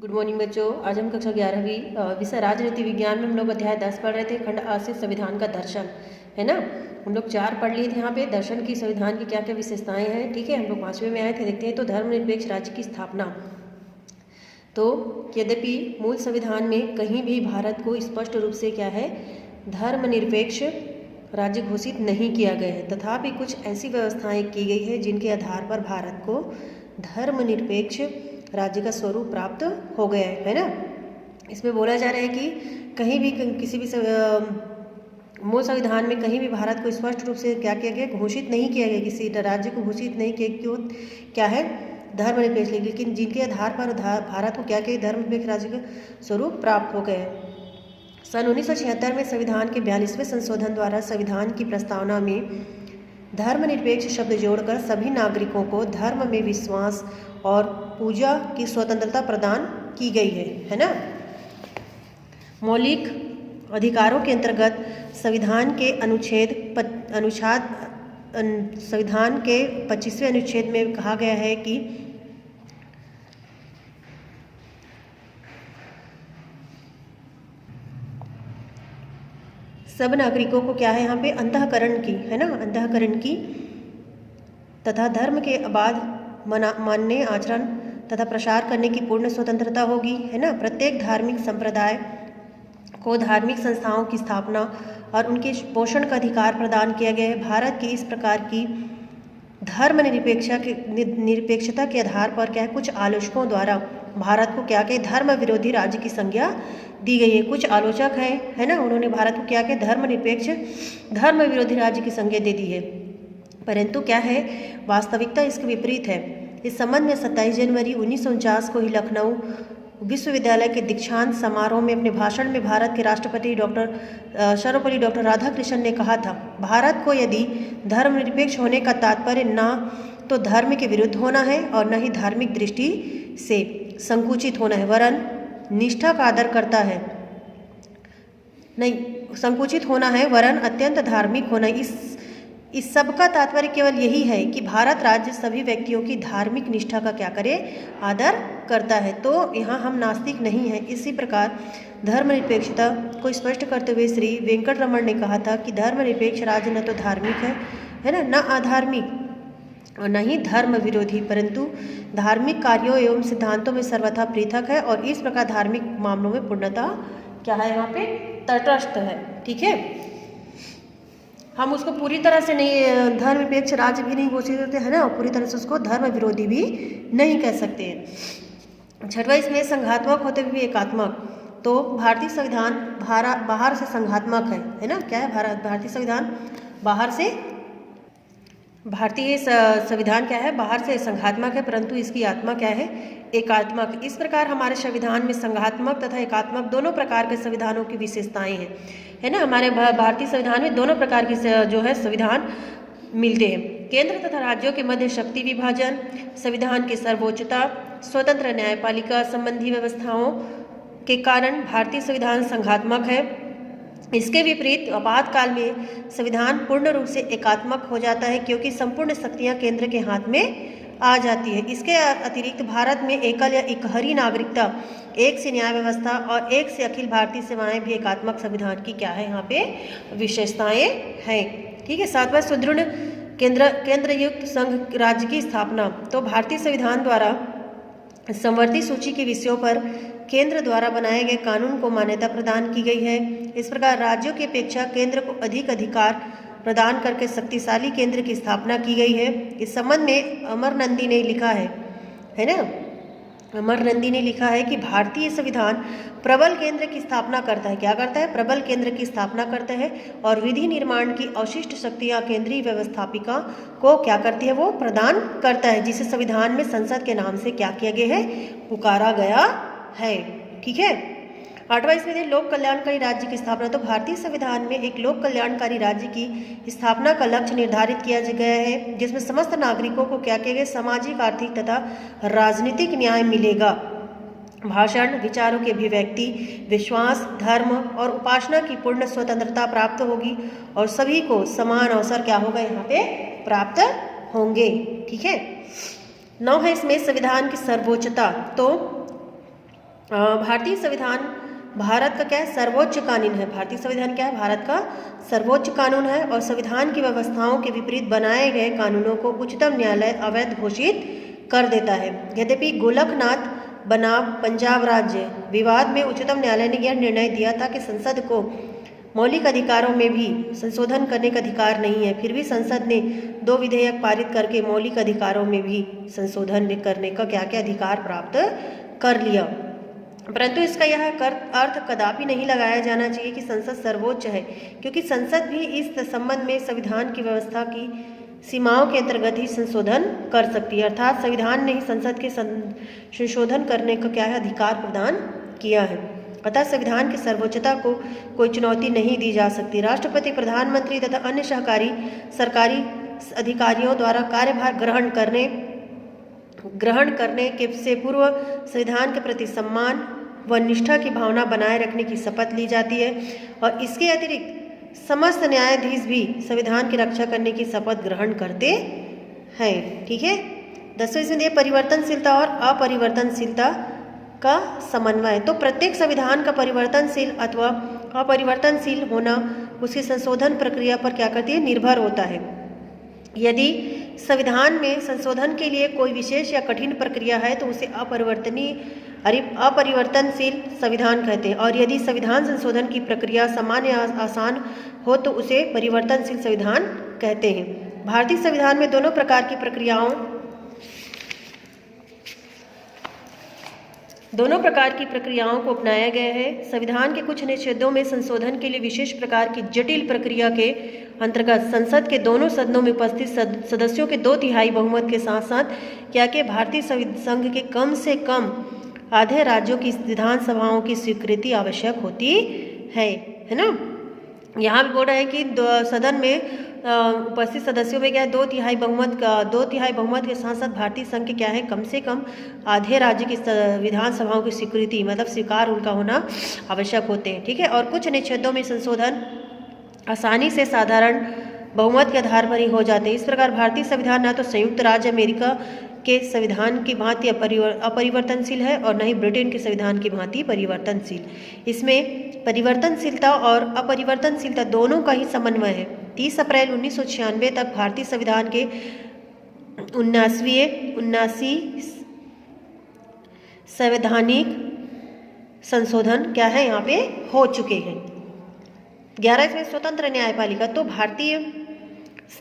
Good morning बच्चों। आज हम कक्षा 11वीं विषय राजनीति विज्ञान में हम लोग अध्याय 10 पढ़ रहे थे। खंड आ से संविधान का दर्शन, है ना। हम लोग 4 पढ़ लिए थे यहाँ पे। दर्शन की संविधान की क्या क्या विशेषताएं हैं, ठीक है। हम लोग 5वें में आए थे। देखते हैं तो धर्मनिरपेक्ष राज्य की स्थापना। तो यद्यपि मूल संविधान में कहीं भी भारत को स्पष्ट रूप से क्या है, धर्मनिरपेक्ष राज्य घोषित नहीं किया गया है, तथापि कुछ ऐसी व्यवस्थाएं की गई है जिनके आधार पर भारत को धर्मनिरपेक्ष राज्य का स्वरूप प्राप्त हो गया है ना। इसमें बोला जा रहा है कि कहीं भी किसी भी मूल संविधान में कहीं भी भारत को स्पष्ट रूप से क्या किया गया, घोषित नहीं किया गया, किसी राज्य को घोषित नहीं किया क्यों, क्या है, धर्मनिरपेक्ष, लेकिन जिनके आधार पर भारत को क्या किया, धर्मनिरपेक्ष राज्य का स्वरूप प्राप्त हो गया है। सन 1976 में संविधान के 42वें संशोधन द्वारा संविधान की प्रस्तावना में धर्मनिरपेक्ष शब्द जोड़कर सभी नागरिकों को धर्म में विश्वास और पूजा की स्वतंत्रता प्रदान की गई है ना। मौलिक अधिकारों के अंतर्गत संविधान के संविधान के 25वें अनुच्छेद में कहा गया है कि सब नागरिकों को क्या है, यहाँ पे अंतःकरण की, है ना, अंतःकरण की तथा धर्म के अबाध मानने, आचरण तथा प्रसार करने की पूर्ण स्वतंत्रता होगी, है ना। प्रत्येक धार्मिक संप्रदाय को धार्मिक संस्थाओं की स्थापना और उनके पोषण का अधिकार प्रदान किया गया है। भारत की इस प्रकार की निरपेक्षता के आधार पर क्या है, कुछ आलोचकों द्वारा भारत को क्या के धर्म विरोधी राज्य की संज्ञा दी गई है। कुछ आलोचक है ना, उन्होंने भारत को क्या के धर्मनिरपेक्ष धर्म विरोधी राज्य की संज्ञा दे दी है, परंतु क्या है, वास्तविकता इसके विपरीत है। इस संबंध में 27 जनवरी 1949 को ही लखनऊ विश्वविद्यालय के दीक्षांत समारोह में अपने भाषण में भारत के राष्ट्रपति सर्वपल्ली डॉक्टर राधाकृष्णन ने कहा था, भारत को यदि धर्मनिरपेक्ष होने का तात्पर्य न तो धर्म के विरुद्ध होना है और न ही धार्मिक दृष्टि से संकुचित होना है, वरन निष्ठा का आदर करता है, नहीं संकुचित होना है, वरन अत्यंत धार्मिक होना। इस सब का तात्पर्य केवल यही है कि भारत राज्य सभी व्यक्तियों की धार्मिक निष्ठा का क्या करे, आदर करता है। तो यहाँ हम नास्तिक नहीं हैं। इसी प्रकार धर्मनिरपेक्षता को स्पष्ट करते हुए श्री वेंकट रमन ने कहा था कि धर्मनिरपेक्ष राज्य न तो धार्मिक है ना, न अधार्मिक और न ही धर्म विरोधी, परंतु धार्मिक कार्यों एवं सिद्धांतों में सर्वथा पृथक है, और इस प्रकार धार्मिक मामलों में पूर्णतः क्या है, यहाँ पे तटस्थ है, ठीक है। हम उसको पूरी तरह से नहीं, धर्मनिरपेक्ष राज्य भी नहीं घोषित करते हैं ना, और पूरी तरह से उसको धर्म विरोधी भी नहीं कह सकते हैं। छठवां, इसमें संघात्मक होते हुए एकात्मक। तो भारतीय संविधान बाहर से संघात्मक है ना, क्या है, भारतीय संविधान बाहर से, भारतीय संविधान क्या है, बाहर से संघात्मक है, परंतु इसकी आत्मा क्या है, एकात्मक। इस प्रकार हमारे संविधान में संघात्मक तथा एकात्मक दोनों प्रकार के संविधानों की विशेषताएं हैं, है ना। हमारे भारतीय संविधान में दोनों प्रकार की जो है संविधान मिलते हैं। केंद्र तथा राज्यों के मध्य शक्ति विभाजन, संविधान की सर्वोच्चता, स्वतंत्र न्यायपालिका संबंधी व्यवस्थाओं के कारण भारतीय संविधान संघात्मक है। इसके विपरीत आपातकाल में संविधान पूर्ण रूप से एकात्मक हो जाता है, क्योंकि संपूर्ण शक्तियां केंद्र के हाथ में आ जाती है। इसके अतिरिक्त भारत में एकल या इकहरी नागरिकता, एक से न्याय व्यवस्था और एक से अखिल भारतीय सेवाएं भी एकात्मक संविधान की क्या है, यहाँ पे विशेषताएं हैं, ठीक है। सातवां, सुदृढ़ केंद्रयुक्त संघ राज्य की स्थापना। तो भारतीय संविधान द्वारा समवर्ती सूची के विषयों पर केंद्र द्वारा बनाए गए कानून को मान्यता प्रदान की गई है। इस प्रकार राज्यों की अपेक्षा केंद्र को अधिक अधिकार प्रदान करके शक्तिशाली केंद्र की स्थापना की गई है। इस संबंध में अमर नंदी ने लिखा है ना, अमर नंदी ने लिखा है कि भारतीय संविधान प्रबल केंद्र की स्थापना करता है, क्या करता है, प्रबल केंद्र की स्थापना करता है, और विधि निर्माण की अवशिष्ट शक्तियां केंद्रीय व्यवस्थापिका को क्या करती है, वो प्रदान करता है, जिसे संविधान में संसद के नाम से क्या किया गया है, पुकारा गया है, ठीक है। आठवां, इसमें लोक कल्याणकारी राज्य की स्थापना। तो भारतीय संविधान में एक लोक कल्याणकारी राज्य की स्थापना का लक्ष्य निर्धारित किया गया है, जिसमें समस्त नागरिकों को क्या किया गया, सामाजिक, आर्थिक तथा राजनीतिक न्याय मिलेगा। भाषण, विचारों की अभिव्यक्ति, विश्वास, धर्म और उपासना की पूर्ण स्वतंत्रता प्राप्त होगी, और सभी को समान अवसर क्या होगा, यहाँ पे प्राप्त होंगे, ठीक है। 9 है इसमें संविधान की सर्वोच्चता। तो भारतीय संविधान भारत का क्या है, सर्वोच्च कानून है। भारतीय संविधान क्या है, भारत का सर्वोच्च कानून है और संविधान की व्यवस्थाओं के विपरीत बनाए गए कानूनों को उच्चतम न्यायालय अवैध घोषित कर देता है। यद्यपि गोलकनाथ बनाम पंजाब राज्य विवाद में उच्चतम न्यायालय ने यह निर्णय दिया था कि संसद को मौलिक अधिकारों में भी संशोधन करने का अधिकार नहीं है, फिर भी संसद ने 2 विधेयक पारित करके मौलिक अधिकारों में भी संशोधन करने का क्या क्या अधिकार प्राप्त कर लिया। परंतु इसका यह अर्थ कदापि नहीं लगाया जाना चाहिए कि संसद सर्वोच्च है, क्योंकि संसद भी इस संबंध में संविधान की व्यवस्था की सीमाओं के अंतर्गत ही संशोधन कर सकती है। अर्थात संविधान ने ही संसद के संशोधन करने का क्या है, अधिकार प्रदान किया है। अतः संविधान की सर्वोच्चता को कोई चुनौती नहीं दी जा सकती। राष्ट्रपति, प्रधानमंत्री तथा अन्य सरकारी अधिकारियों द्वारा कार्यभार ग्रहण करने के से पूर्व संविधान के प्रति सम्मान व निष्ठा की भावना बनाए रखने की शपथ ली जाती है और इसके अतिरिक्त समस्त न्यायाधीश भी संविधान की रक्षा करने की शपथ ग्रहण करते हैं। ठीक है। 10वीं संधि परिवर्तनशीलता और अपरिवर्तनशीलता का समन्वय। तो प्रत्येक संविधान का परिवर्तनशील अथवा अपरिवर्तनशील होना उसकी संशोधन प्रक्रिया पर क्या करती है, निर्भर होता है। यदि संविधान में संशोधन के लिए कोई विशेष या कठिन प्रक्रिया है तो उसे अपरिवर्तनशील संविधान कहते हैं, और यदि संविधान संशोधन की प्रक्रिया सामान्य या आसान हो तो उसे परिवर्तनशील संविधान कहते हैं। भारतीय संविधान में दोनों प्रकार की प्रक्रियाओं को अपनाया गया है। संविधान के कुछ अनुच्छेदों में संशोधन के लिए विशेष प्रकार की जटिल प्रक्रिया के अंतर्गत संसद के दोनों सदनों में उपस्थित सदस्यों के 2/3 बहुमत के साथ साथ क्या कि भारतीय संघ के कम से कम आधे राज्यों की विधानसभाओं की स्वीकृति आवश्यक होती है ना। यहाँ भी बोल रहा है कि सदन में उपस्थित सदस्यों में क्या है, 2/3 बहुमत के साथ साथ भारतीय संघ के क्या है, कम से कम आधे राज्य की विधानसभाओं की स्वीकृति मतलब स्वीकार उनका होना आवश्यक होते हैं। ठीक है। और कुछ अनुच्छेदों में संशोधन आसानी से साधारण बहुमत के आधार पर ही हो जाते हैं। इस प्रकार भारतीय संविधान ना तो संयुक्त राज्य अमेरिका के संविधान की भांति अपरिवर्तनशील है और न ही ब्रिटेन के संविधान की भांति परिवर्तनशील। इसमें परिवर्तनशीलता और अपरिवर्तनशीलता दोनों का ही समन्वय है। 30 अप्रैल 1996 तक भारतीय संविधान के 79 संवैधानिक संशोधन क्या है यहाँ पे हो चुके हैं। 11 इसमें स्वतंत्र न्यायपालिका। तो भारतीय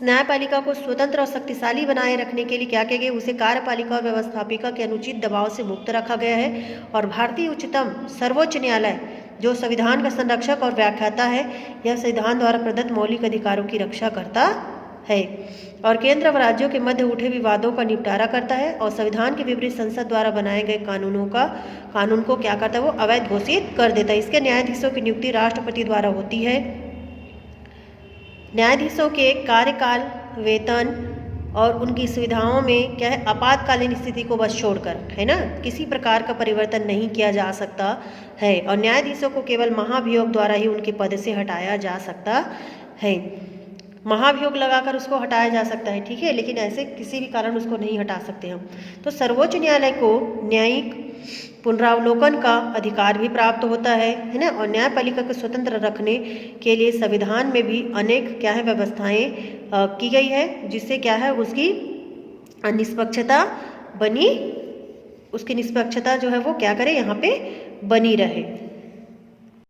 न्यायपालिका को स्वतंत्र और शक्तिशाली बनाए रखने के लिए क्या किया गया, उसे कार्यपालिका और व्यवस्थापिका के अनुचित दबाव से मुक्त रखा गया है। और भारतीय सर्वोच्च न्यायालय जो संविधान का संरक्षक और व्याख्याता है, यह संविधान द्वारा प्रदत्त मौलिक अधिकारों की रक्षा करता है और केंद्र व राज्यों के मध्य उठे विवादों का निपटारा करता है और संविधान के विपरीत संसद द्वारा बनाए गए कानून को क्या करता है, वो अवैध घोषित कर देता है। इसके न्यायाधीशों की नियुक्ति राष्ट्रपति द्वारा होती है। न्यायाधीशों के कार्यकाल, वेतन और उनकी सुविधाओं में क्या है, आपातकालीन स्थिति को बस छोड़कर है ना, किसी प्रकार का परिवर्तन नहीं किया जा सकता है और न्यायाधीशों को केवल महाभियोग द्वारा ही उनके पद से हटाया जा सकता है। महाभियोग लगाकर उसको हटाया जा सकता है, ठीक है, लेकिन ऐसे किसी भी कारण उसको नहीं हटा सकते हम। तो सर्वोच्च न्यायालय को न्यायिक पुनरावलोकन का अधिकार भी प्राप्त होता है ना, और न्यायपालिका को स्वतंत्र रखने के लिए संविधान में भी अनेक क्या है व्यवस्थाएं की गई है, जिससे क्या है उसकी निष्पक्षता जो है वो क्या करे यहाँ पे बनी रहे।